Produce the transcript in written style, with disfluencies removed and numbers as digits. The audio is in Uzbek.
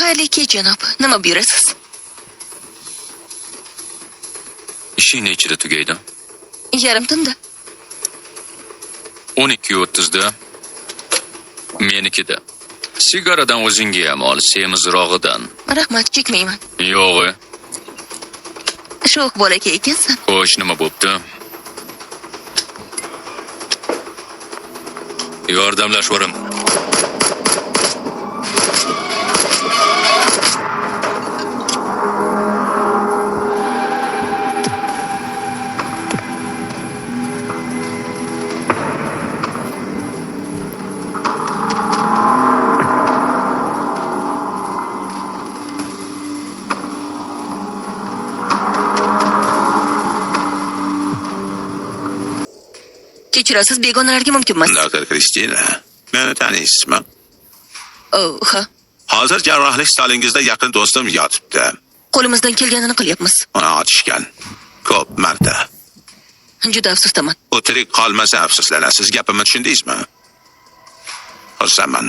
Xayrli kech, janob. Nima buyurasiz? Ishing nechida tugaydi? Yarim tunda. 12:30da. Menikida. Sigaradan o'zingga ham ol, semizrog'idan. Rahmat, chekmayman. Yo'g'i. Sho'x bolaka ekansan. Xo'sh, nima bo'pti? Yordamlashvorim. Kechirasiz, begonalarga mumkin emas. Doktor Kristina, meni taniysizmi? Oh, ha. Hozir jarrohlik stolingizda yaqin do'stim yotibdi. Qo'limizdan kelganini qilyapmiz. Uni otishgan. Ko'p marta. Juda afsusdaman. U tirik qolmasa afsuslanasiz. Gapimni tushundingizmi? Xursandman.